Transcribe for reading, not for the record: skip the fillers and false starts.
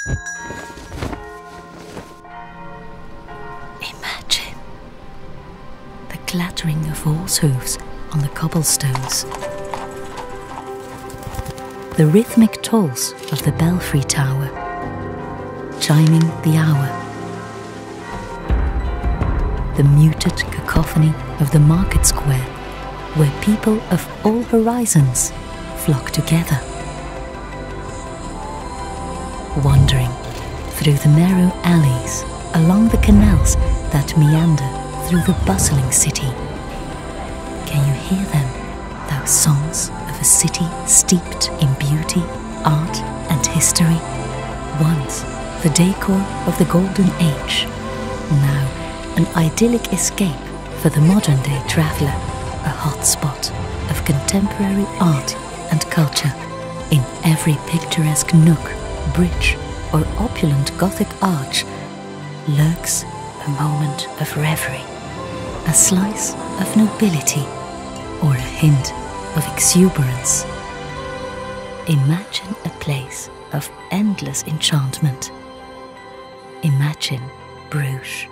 Imagine the clattering of horse hooves on the cobblestones, the rhythmic tolls of the belfry tower, chiming the hour, the muted cacophony of the market square, where people of all horizons flock together, wandering through the narrow alleys along the canals that meander through the bustling city. Can you hear them, those songs of a city steeped in beauty, art and history? Once the decor of the Golden Age, now an idyllic escape for the modern-day traveller, a hotspot of contemporary art and culture. In every picturesque nook, bridge or opulent Gothic arch lurks a moment of reverie, a slice of nobility, or a hint of exuberance. Imagine a place of endless enchantment. Imagine Bruges.